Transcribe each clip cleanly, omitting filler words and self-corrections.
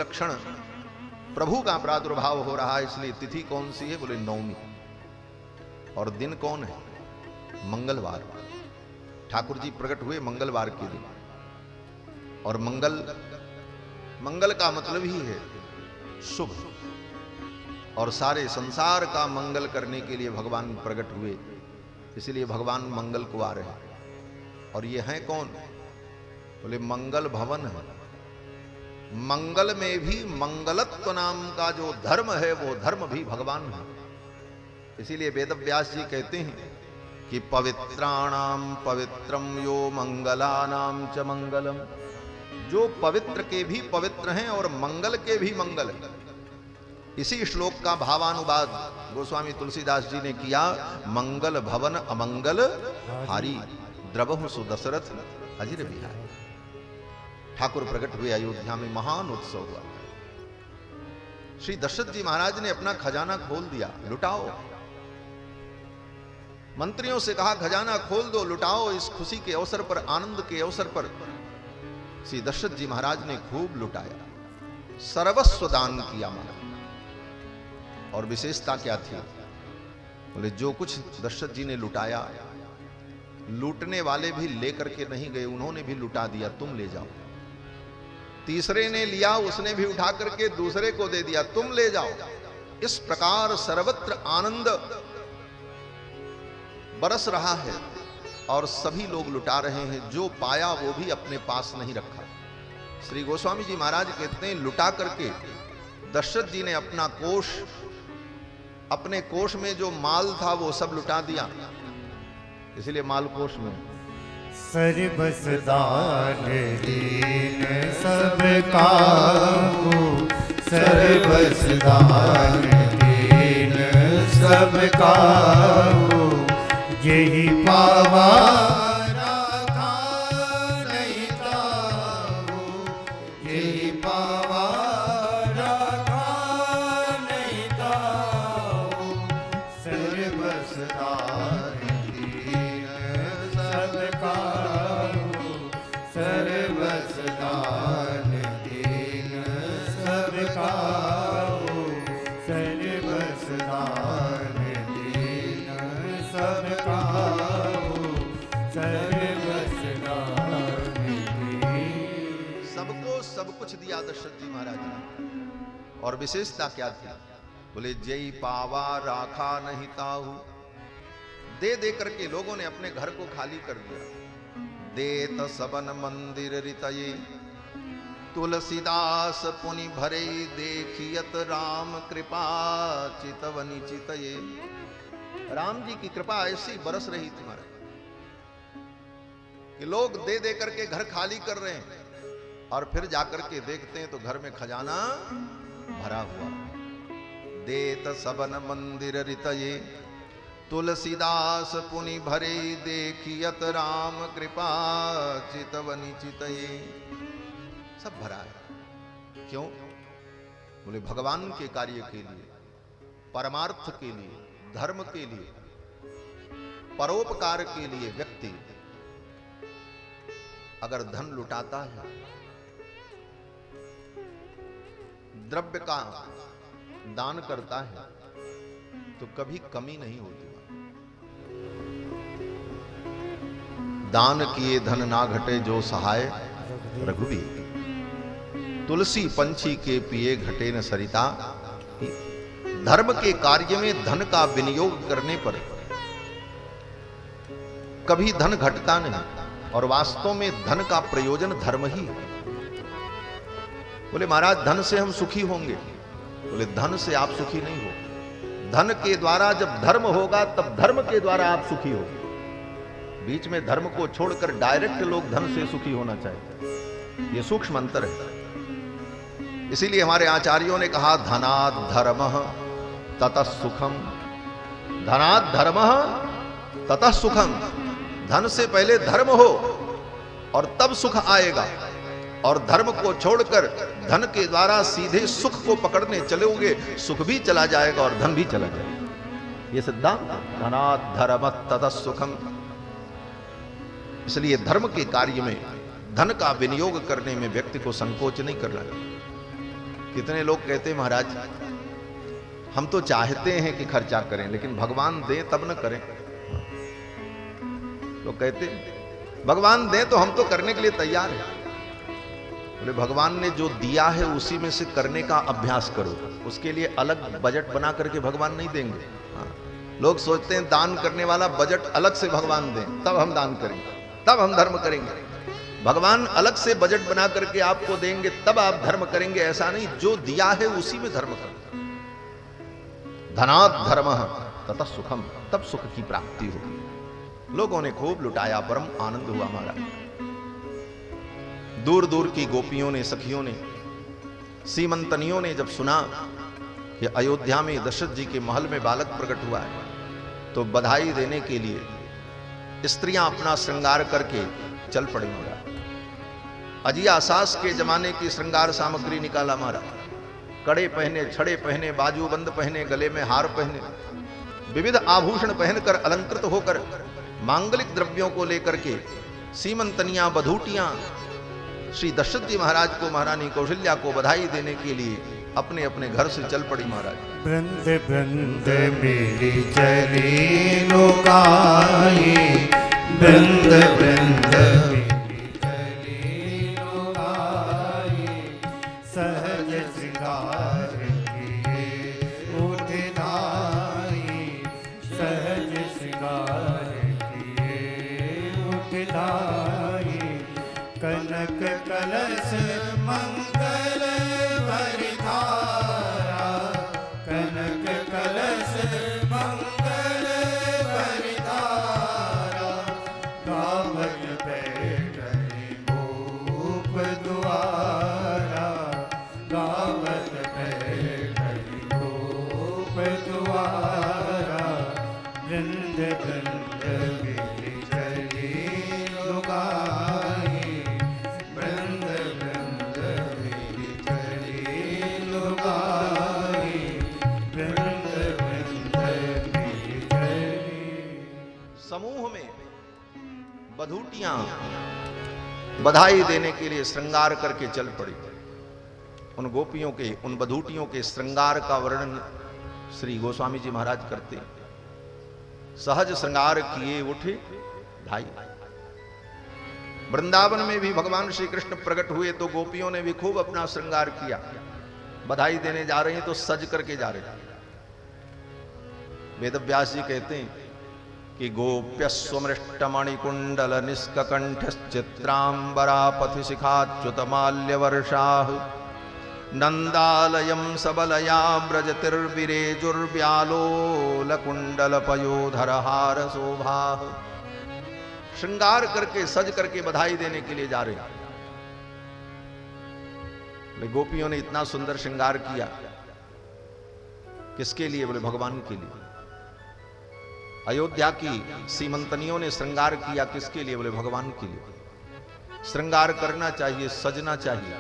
विलक्षण प्रभु का प्रादुर्भाव हो रहा है। इसलिए तिथि कौन सी है? बोले नवमी। और दिन कौन है? मंगलवार। ठाकुर जी प्रकट हुए मंगलवार के दिन। और मंगल का मतलब ही है शुभ, और सारे संसार का मंगल करने के लिए भगवान प्रकट हुए। इसलिए भगवान मंगल कुंवार है। और ये हैं कौन? बोले मंगल भवन है। मंगल में भी मंगलत्व नाम का जो धर्म है वो धर्म भी भगवान है। इसीलिए वेदव्यास जी कहते हैं कि पवित्राणाम पवित्रम यो मंगलानाम च मंगलम। जो पवित्र के भी पवित्र हैं और मंगल के भी मंगल है। इसी श्लोक का भावानुवाद गोस्वामी तुलसीदास जी ने किया। मंगल भवन अमंगल हारी, द्रवहु सुदशरथ अजिर बिहारी। ठाकुर प्रकट हुए अयोध्या में, महान उत्सव हुआ। श्री दशरथ जी महाराज ने अपना खजाना खोल दिया, लुटाओ। मंत्रियों से कहा खजाना खोल दो, लुटाओ। इस खुशी के अवसर पर, आनंद के अवसर पर श्री दशरथ जी महाराज ने खूब लुटाया, सर्वस्व दान किया महाराज। और विशेषता क्या थी? बोले जो कुछ दशरथ जी ने लुटाया, लूटने वाले भी लेकर के नहीं गए, उन्होंने भी लुटा दिया, तुम ले जाओ। तीसरे ने लिया, उसने भी उठा करके दूसरे को दे दिया, तुम ले जाओ। इस प्रकार सर्वत्र आनंद बरस रहा है और सभी लोग लुटा रहे हैं। जो पाया वो भी अपने पास नहीं रखा। श्री गोस्वामी जी महाराज कहते हैं लुटा करके दशरथ जी ने अपना कोष, अपने कोष में जो माल था वो सब लुटा दिया। इसलिए माल कोष में सर्वस दान दीन सब काहू, सर्वस दान दीन सब काहू। यही पावा राखा नहीं ताहू, यही पावा राखा नहीं ताहू। सर्वस दान दीन सब काहू, सर्वस दान दीन सब काहू, सर्वस दान दीन सब काहू, सर्वस दान दीन। सबको सब कुछ दिया दशरथ जी महाराज ने। और विशेषता क्या थी? बोले जय पावा राखा नहीं ताहू। दे दे करके लोगों ने अपने घर को खाली कर दिया। देत सबन मंदिर रितये, तुलसीदास पुनि भरे देखियत राम कृपा चितवनी चितये। राम जी की कृपा ऐसी बरस रही तुम्हारे कि लोग दे दे करके घर खाली कर रहे हैं, और फिर जाकर के देखते हैं तो घर में खजाना भरा हुआ। देत सबन मंदिर रितये, तुलसीदास पुनि भरे देखियत राम कृपा चितवनी चितये। सब भरा है। क्यों? बोले भगवान के कार्य के लिए, परमार्थ के लिए, धर्म के लिए, परोपकार के लिए व्यक्ति अगर धन लुटाता है, द्रव्य का दान करता है, तो कभी कमी नहीं होती। दान किए धन ना घटे जो सहाय रघुवीर, तुलसी पंछी के पिए घटे न सरिता। धर्म के कार्य में धन का विनियोग करने पर कभी धन घटता नहीं, और वास्तव में धन का प्रयोजन धर्म ही है। बोले महाराज धन से हम सुखी होंगे। बोले धन से आप सुखी नहीं हो। धन के द्वारा जब धर्म होगा तब धर्म के द्वारा आप सुखी हो। बीच में धर्म को छोड़कर डायरेक्ट लोग धन से सुखी होना चाहते हैं। यह सूक्ष्म अंतर है। इसीलिए हमारे आचार्यों ने कहा धनात् धर्मः ततः सुखम। धनात् धर्मः ततः सुखम। धन से पहले धर्म हो और तब सुख आएगा, और धर्म को छोड़कर धन के द्वारा सीधे सुख को पकड़ने चलोगे, सुख भी चला जाएगा और धन भी चला जाएगा। ये सिद्धांत धनात् धर्मः ततः सुखम। इसलिए धर्म के कार्य में धन का विनियोग करने में व्यक्ति को संकोच नहीं करना चाहिए। कितने लोग कहते हैं महाराज हम तो चाहते हैं कि खर्चा करें लेकिन भगवान दे तब न करें। लोग कहते हैं भगवान दे तो हम तो करने के लिए तैयार हैं। बोले भगवान ने जो दिया है उसी में से करने का अभ्यास करो, उसके लिए अलग बजट बना करके भगवान नहीं देंगे। हाँ। लोग सोचते हैं दान करने वाला बजट अलग से भगवान दें तब हम दान करेंगे, तब हम धर्म करेंगे। भगवान अलग से बजट बना करके आपको देंगे तब आप धर्म करेंगे, ऐसा नहीं। जो दिया है उसी में धर्म करें। धनात् धर्मः ततः सुखम, तब सुख की प्राप्ति होगी। लोगों ने खूब लुटाया, परम आनंद हुआ महाराज। दूर दूर की गोपियों ने, सखियों ने, सीमंतनियों ने जब सुना कि अयोध्या में दशरथ जी के महल में बालक प्रकट हुआ है तो बधाई देने के लिए स्त्रियां अपना श्रृंगार करके चल पड़ी महाराज। अजिया सास के जमाने की श्रृंगार सामग्री निकाला महाराज। कड़े पहने, छड़े पहने, बाजूबंद पहने, गले में हार पहने, विविध आभूषण पहनकर अलंकृत होकर मांगलिक द्रव्यों को लेकर के सीमंतनियां, बधूटियां श्री दशरथ जी महाराज को, महारानी कौशल्या को बधाई देने के लिए अपने अपने घर से चल पड़ी महाराज। वृंद वृंद मेरी चली लुगाई, वृंद वृंद मेरी चली लुगाई, सहज श्रृंगार किए उठ धाई, सहज श्रृंगार किए उठ धाई, कनक कलश मंगल भरिधारा, कनक कलश मंगल भरिधारा, गावत बैठई भूप द्वारा, गावत बैठई भूप द्वारा, वृंद वृंद बिली चली लुगाई, वृंद वृंद बिली चली लुगाई, वृंद वृंद बिली चली। समूह में बधूटियां बधाई देने के लिए श्रृंगार करके चल पड़ी। उन गोपियों के, उन बधूटियों के श्रृंगार का वर्णन श्री गोस्वामी जी महाराज करते। सहज श्रृंगार किए उठे धाई। वृंदावन में भी भगवान श्री कृष्ण प्रकट हुए तो गोपियों ने भी खूब अपना श्रृंगार किया। बधाई देने जा रहे हैं तो सज करके जा रहे हैं। वेदव्यास जी कहते हैं कि गोप्यस्वमृष्टमणिकुंडल निष्ककंठश्चित्रांबरापथि शिखाच्युतमाल्यवर्षाः नंदालयं सबलया व्रजतिर्विरेजुर्व्यालोलकुंडलपयोधरहार शोभाः। श्रृंगार करके, सज करके बधाई देने के लिए जा रहे हैं। गोपियों ने इतना सुंदर श्रृंगार किया, किसके लिए? बोले भगवान के लिए। अयोध्या की सीमंतनियों ने श्रृंगार किया, किसके लिए? बोले भगवान के लिए। श्रृंगार करना चाहिए, सजना चाहिए,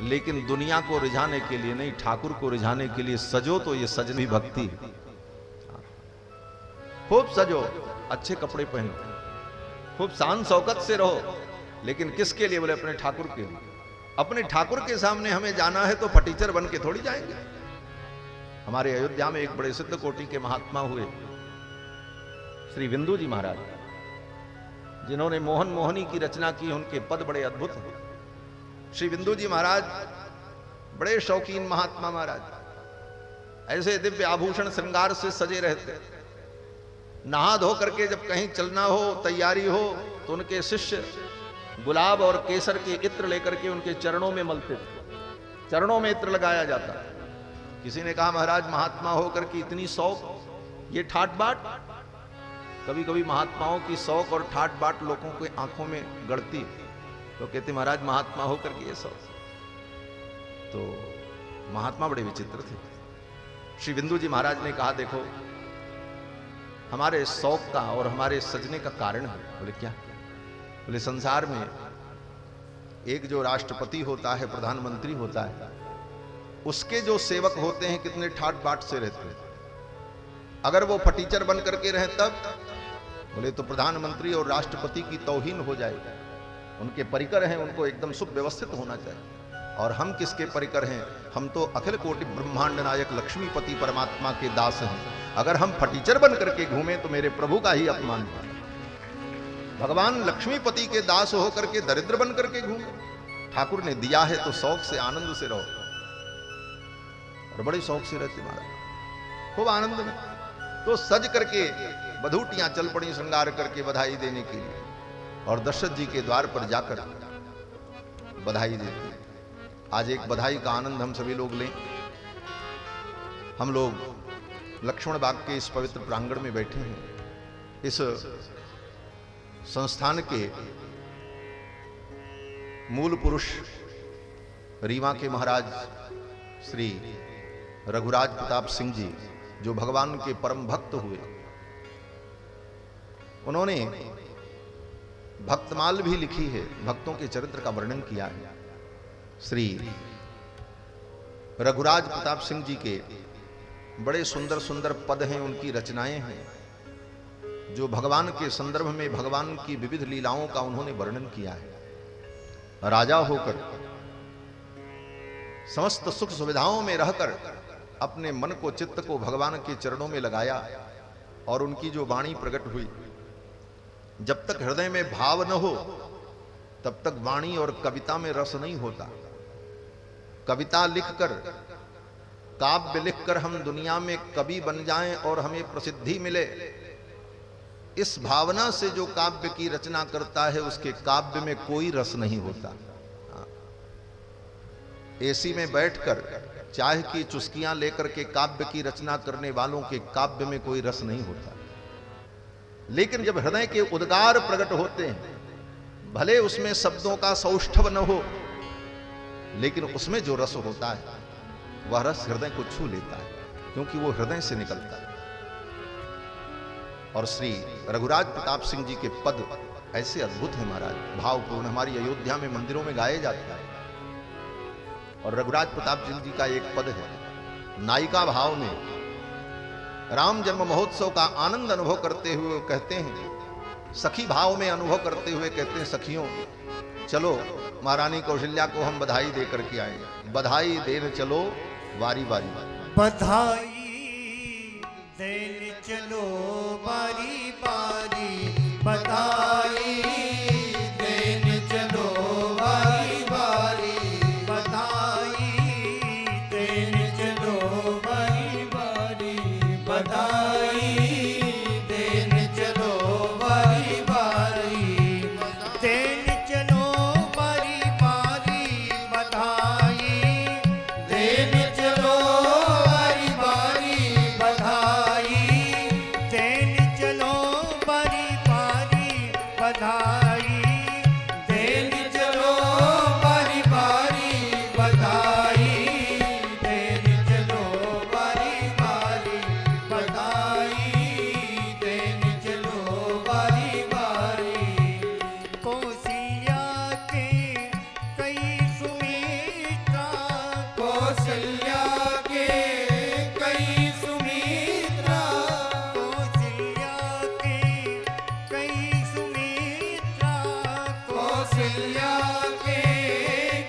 लेकिन दुनिया को रिझाने के लिए नहीं, ठाकुर को रिझाने के लिए सजो तो ये सजन भी भक्ति। खूब सजो, अच्छे कपड़े पहनो, खूब शान शौकत से रहो, लेकिन किसके लिए? बोले अपने ठाकुर के लिए। अपने ठाकुर के सामने हमें जाना है तो फटीचर बन के थोड़ी जाएंगे। हमारे अयोध्या में एक बड़े सिद्ध कोटि के महात्मा हुए श्री बिंदु जी महाराज, जिन्होंने मोहन मोहनी की रचना की। उनके पद बड़े अद्भुत हैं। श्री बिंदु जी महाराज बड़े शौकीन महात्मा महाराज, ऐसे दिव्य आभूषण श्रृंगार से सजे रहते। नहा धो करके जब कहीं चलना हो, तैयारी हो, तो उनके शिष्य गुलाब और केसर के इत्र लेकर के उनके चरणों में मलते थे। चरणों में इत्र लगाया जाता। किसी ने कहा महाराज महात्मा होकर के इतनी शौक, ये ठाट बाट। कभी कभी महात्माओं की शौक और ठाट बाट लोगों के आंखों में गड़ती, तो कहते महाराज महात्मा होकर के ये शौक। तो महात्मा बड़े विचित्र थे। श्री बिंदु जी महाराज ने कहा देखो, हमारे शौक का और हमारे सजने का कारण है। बोले क्या? बोले संसार में एक जो राष्ट्रपति होता है, प्रधानमंत्री होता है, उसके जो सेवक होते हैं कितने ठाट बाट से रहते हैं। अगर वो फटीचर बन करके रहे तब, बोले तो प्रधानमंत्री और राष्ट्रपति की तौहीन हो जाएगी। उनके परिकर हैं, उनको एकदम सुव्यवस्थित होना चाहिए। और हम किसके परिकर हैं? हम तो अखिल कोटि ब्रह्मांड नायक लक्ष्मीपति परमात्मा के दास हैं। अगर हम फटीचर बन करके घूमें तो मेरे प्रभु का ही अपमान है। भगवान लक्ष्मीपति के दास होकर के दरिद्र बन करके घूमे। ठाकुर ने दिया है तो शौक से आनंद से रहो, और बड़े शौक से रहते महाराज, खूब आनंद में। तो सज करके बधूटियां चल पड़ी श्रृंगार करके बधाई देने के लिए, और दशरथ जी के द्वार पर जाकर बधाई देती। आज एक बधाई का आनंद हम सभी लोग लें। हम लोग लक्ष्मण बाग के इस पवित्र प्रांगण में बैठे हैं। इस संस्थान के मूल पुरुष रीवा के महाराज श्री रघुराज प्रताप सिंह जी, जो भगवान के परम भक्त हुए, उन्होंने भक्तमाल भी लिखी है, भक्तों के चरित्र का वर्णन किया है। श्री रघुराज प्रताप सिंह जी के बड़े सुंदर सुंदर पद हैं, उनकी रचनाएं हैं, जो भगवान के संदर्भ में भगवान की विविध लीलाओं का उन्होंने वर्णन किया है। राजा होकर समस्त सुख सुविधाओं में रहकर अपने मन को, चित्त को भगवान के चरणों में लगाया, और उनकी जो वाणी प्रकट हुई, जब तक हृदय में भाव न हो तब तक वाणी और कविता में रस नहीं होता। कविता लिखकर, काव्य लिखकर हम दुनिया में कवि बन जाएं और हमें प्रसिद्धि मिले, इस भावना से जो काव्य की रचना करता है उसके काव्य में कोई रस नहीं होता। एसी में बैठकर चाय की चुस्कियां लेकर के काव्य की रचना करने वालों के काव्य में कोई रस नहीं होता। लेकिन जब हृदय के उद्गार प्रकट होते हैं, भले उसमें शब्दों का सौष्ठव न हो, लेकिन उसमें जो रस होता है वह रस हृदय को छू लेता है, क्योंकि वो हृदय से निकलता है। और श्री रघुराज प्रताप सिंह जी के पद ऐसे अद्भुत हैं महाराज, भावपूर्ण, हमारी अयोध्या में मंदिरों में गाए जाते हैं। और रघुराज प्रताप सिंह जी का एक पद है, नायिका भाव में राम जन्म महोत्सव का आनंद अनुभव करते हुए कहते हैं, सखी भाव में अनुभव करते हुए कहते हैं, सखियों चलो महारानी कौशल्या को हम बधाई दे करके आए, बधाई देने चलो वारी वारी। बधाई देने चलो बारी बारी, बधाई देने चलो बारी बारी, बधाई देने चलो बारी बारी, बधाई देने चलो बारी बारी, देने चलो बारी बारी, बधाई देने चलो बारी बारी, बधाई देने चलो बारी बारी, बधाई देने चलो बारी बारी, बधाई देने चलो बारी बारी, बधाई देने चलो बारी बारी। कौशल्या के कई सुमित्रा, कौशल्या के कई सुमित्रा, कौशल्या के कई सुमित्रा, कौशल्या के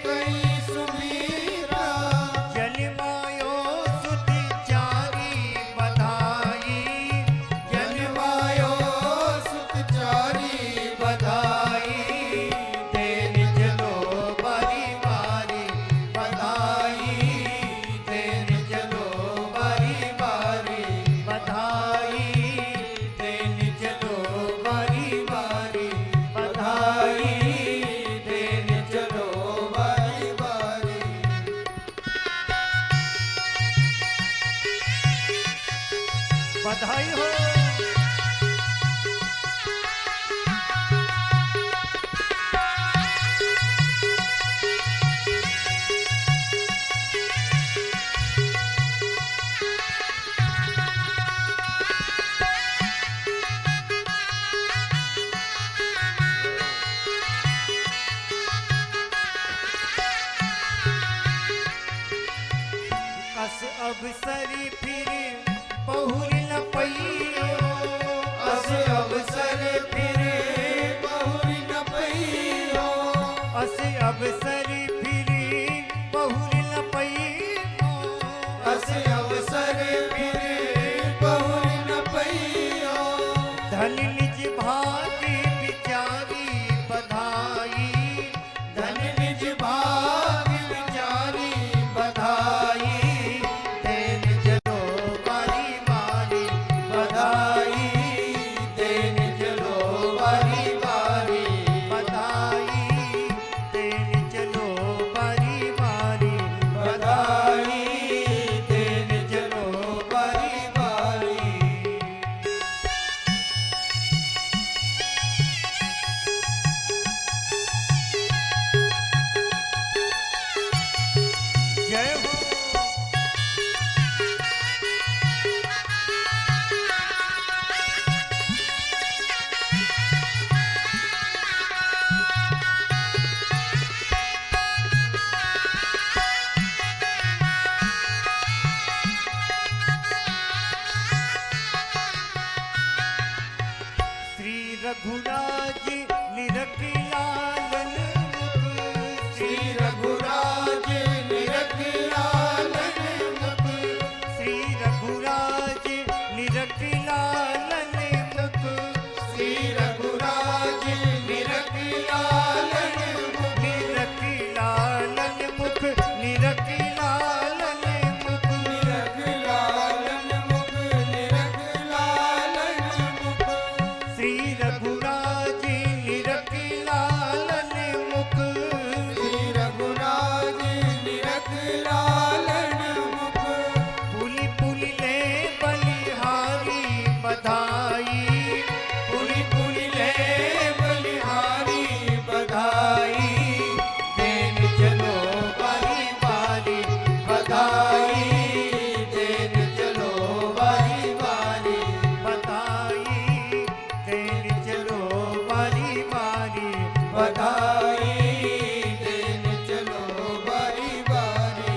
कई सुमित्रा, जन्मायो सुत चारी, बधाई जन्मायो सुत चारी, बधाई देने चलो बारी बारी, बधाई देने चलो बारी बारी, बधाई देने चलो बारी बारी, बधाई देने चलो बारी बारी। बधाई हो। अस अवसर फिर बहुर न पइयो, अस अवसर फिर बहुर न पइयो, अस अवसर फिर रघुराज निरख लालन मुख, श्री रघुराज निरख लालन मुख, श्री रघुराज निरख लालन मुख, श्री रघुराज निरख लालन मुख, निरख लालन मुख, निरख लालन मुख, निरख लालन मुख, निरख लालन मुख, श्री रघुराज निरख लालन मुख, श्री रघुराज निरख लालन मुख, पुलि पुलि ले बलिहारी बधाई, पुलि पुलि ले बलिहारी बधाई, देन चलो बारी बारी बधाई, देन चलो बारी बारी बधाई देन चलो बारी बारी, बधाई, देन चलो बारी बारी।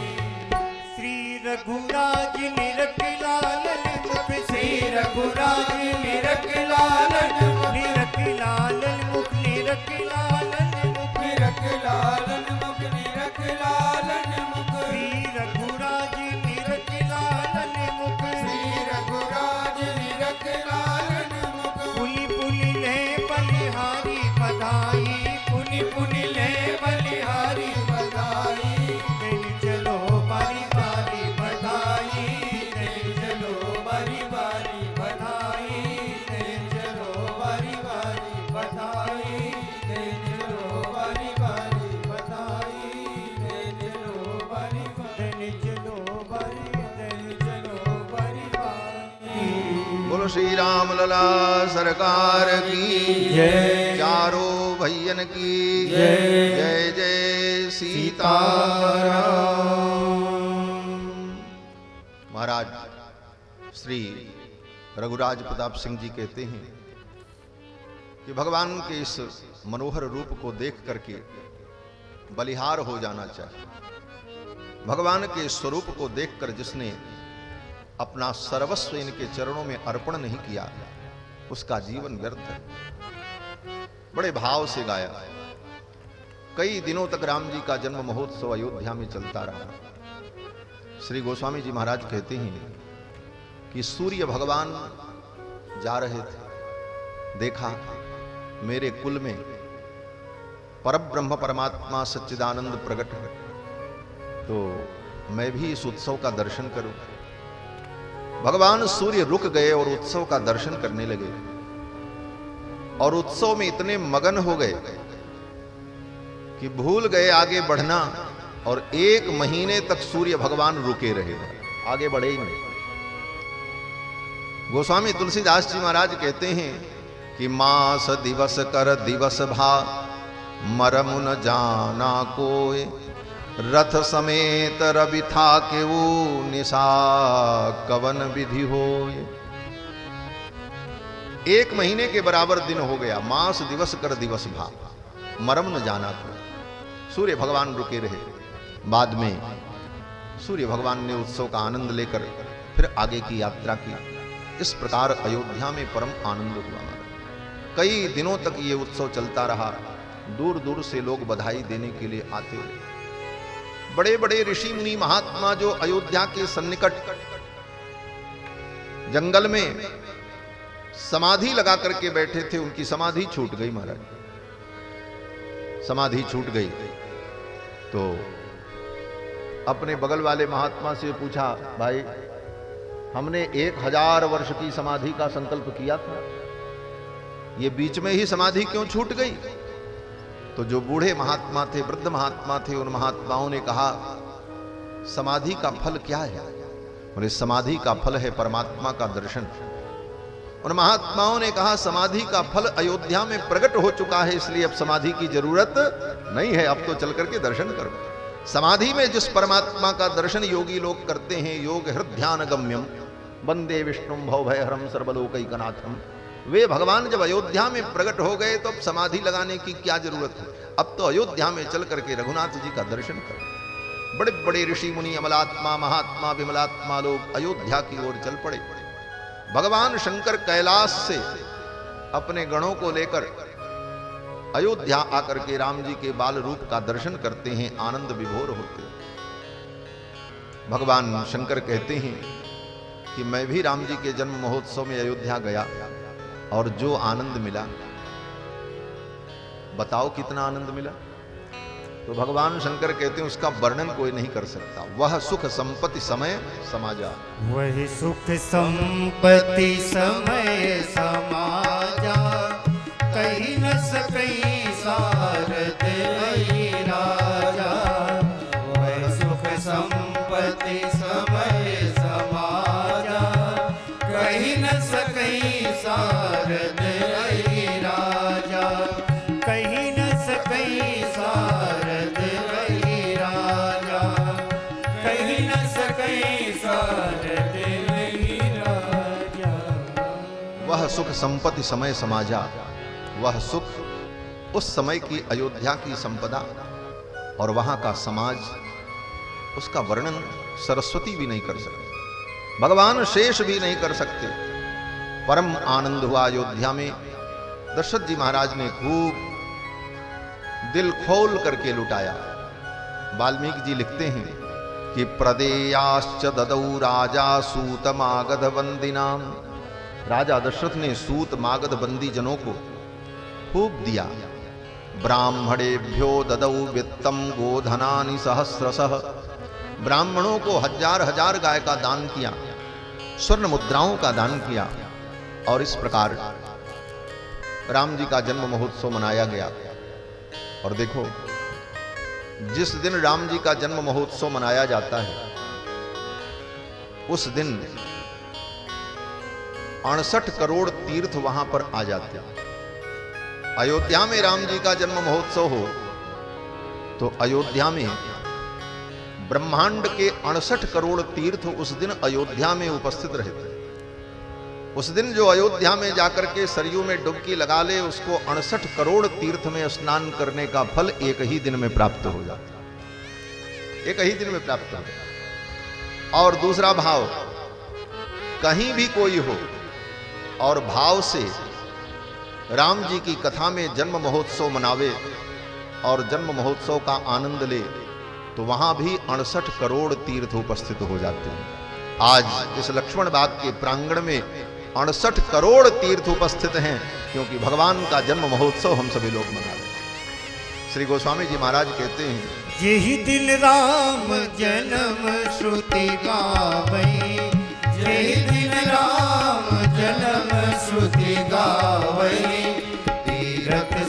श्री रघुराज निरख लालन मुख, श्री रघुराज निरख लालन मुख, निरख लालन मुख, निरख लालन मुख, निरख लालन मुख, निरख लालन मुख, श्री रघुराज निरख लालन मुख, श्री रघुराज निरख लालन मुख, पुलि पुलि ले बलिहारी बधाई, पुनि पुनि ले बलिहारी बधाई, देन चलो बारी बारी बधाई, देन चलो बारी बारी बधाई, देन चलो बारी बारी बधाई, देन चलो बारी बारी बधाई, देन चलो बारी बारी, देन चलो बारी, देन चलो बारी बारी। बोलो श्री राम लला सरकार की जय। चारों भैयन की जय। जय जय सीताराम। महाराज श्री रघुराज प्रताप सिंह जी कहते हैं कि भगवान के इस मनोहर रूप को देख करके बलिहार हो जाना चाहिए। भगवान के स्वरूप को देखकर जिसने अपना सर्वस्व इनके चरणों में अर्पण नहीं किया उसका जीवन व्यर्थ है। बड़े भाव से गाया। कई दिनों तक राम जी का जन्म महोत्सव अयोध्या में चलता रहा। श्री गोस्वामी जी महाराज कहते हैं कि सूर्य भगवान जा रहे थे, देखा मेरे कुल में परब्रह्म परमात्मा सच्चिदानंद प्रकट है, तो मैं भी इस उत्सव का दर्शन करूं। भगवान सूर्य रुक गए और उत्सव का दर्शन करने लगे और उत्सव में इतने मगन हो गए कि भूल गए आगे बढ़ना और 1 महीने तक सूर्य भगवान रुके रहे, आगे बढ़े ही नहीं। गोस्वामी तुलसीदास जी महाराज कहते हैं कि मास दिवस कर दिवस भा मरम न जाना कोय, रथ समेत रवि था के वो निशा कवन विधि होय। 1 महीने के बराबर दिन हो गया, मास दिवस कर दिवस भा मरम न जाना कोय। सूर्य भगवान रुके रहे। बाद में सूर्य भगवान ने उत्सव का आनंद लेकर फिर आगे की यात्रा की। इस प्रकार अयोध्या में परम आनंद हुआ। कई दिनों तक ये उत्सव चलता रहा। दूर दूर से लोग बधाई देने के लिए आते रहे। बड़े बड़े ऋषि मुनि महात्मा जो अयोध्या के सन्निकट जंगल में समाधि लगा करके बैठे थे, उनकी समाधि छूट गई। महाराज समाधि छूट गई तो अपने बगल वाले महात्मा से पूछा, भाई हमने 1000 वर्ष की समाधि का संकल्प किया था, ये बीच में ही समाधि क्यों छूट गई? तो जो बूढ़े महात्मा थे, वृद्ध महात्मा थे, उन महात्माओं ने कहा समाधि का फल क्या है? बोले समाधि का फल है परमात्मा का दर्शन। उन महात्माओं ने कहा समाधि का फल अयोध्या में प्रकट हो चुका है, इसलिए अब समाधि की जरूरत नहीं है, अब तो चल करके दर्शन करो। समाधि में जिस परमात्मा का दर्शन योगी लोग करते हैं, योग हृदयान गम्यम वंदे विष्णुम भवभयहरम सर्वलोकैकनाथम, वे भगवान जब अयोध्या में प्रकट हो गए तो अब समाधि लगाने की क्या जरूरत है? अब तो अयोध्या में चल करके रघुनाथ जी का दर्शन करो। बड़े बड़े ऋषि मुनि, अमलात्मा, महात्मा, विमलात्मा लोग अयोध्या की ओर चल पड़े। भगवान शंकर कैलाश से अपने गणों को लेकर अयोध्या आकर के राम जी के बाल रूप का दर्शन करते हैं, आनंद विभोर होते हैं। भगवान शंकर कहते हैं कि मैं भी राम जी के जन्म महोत्सव में अयोध्या गया और जो आनंद मिला, बताओ कितना आनंद मिला। तो भगवान शंकर कहते हैं उसका वर्णन कोई नहीं कर सकता। वह सुख संपत्ति समय समाजा, वही सुख संपत्ति समय समाजा, कहीं न सकई सारद रही राजा। वही सुख संपत्ति समय समाजा, कहीं न सकई सारद रही राजा। कहीं न सकई सारद रही राजा, कहीं न सकई सारद रही राजा। वह सुख संपत्ति समय समाजा, वह सुख उस समय की अयोध्या की संपदा और वहां का समाज, उसका वर्णन सरस्वती भी नहीं कर सकती, भगवान शेष भी नहीं कर सकते। परम आनंद हुआ अयोध्या में। दशरथ जी महाराज ने खूब दिल खोल करके लुटाया। वाल्मीकि जी लिखते हैं कि प्रदेयाश्च ददौ राजा सूत मागध वंदिनाम। राजा दशरथ ने सूत मागध बंदी जनों को खूब दिया। ब्राह्मणेभ्यो ददौ वित्तम गोधनानि सहस्रशः। ब्राह्मणों को हजार हजार गाय का दान किया, स्वर्ण मुद्राओं का दान किया। और इस प्रकार राम जी का जन्म महोत्सव मनाया गया। और देखो, जिस दिन राम जी का जन्म महोत्सव मनाया जाता है उस दिन 68 करोड़ तीर्थ वहां पर आ जाते हैं। अयोध्या में राम जी का जन्म महोत्सव हो तो अयोध्या में ब्रह्मांड के 68 करोड़ तीर्थ उस दिन अयोध्या में उपस्थित रहते हैं। उस दिन जो अयोध्या में जाकर के सरयू में डुबकी लगा ले, उसको 68 करोड़ तीर्थ में स्नान करने का फल एक ही दिन में प्राप्त हो जाता है, एक ही दिन में प्राप्त हो जाता। और दूसरा भाव, कहीं भी कोई हो और भाव से राम जी की कथा में जन्म महोत्सव मनावे और जन्म महोत्सव का आनंद ले, तो वहां भी 68 करोड़ तीर्थ उपस्थित हो जाते हैं। आज इस लक्ष्मण बाग के प्रांगण में 68 करोड़ तीर्थ उपस्थित हैं, क्योंकि भगवान का जन्म महोत्सव हम सभी लोग मना रहे हैं। श्री गोस्वामी जी महाराज कहते हैं, यही दिन राम जन्म श्रुति गावई। यही दिन राम जन्म श्रुति गावई।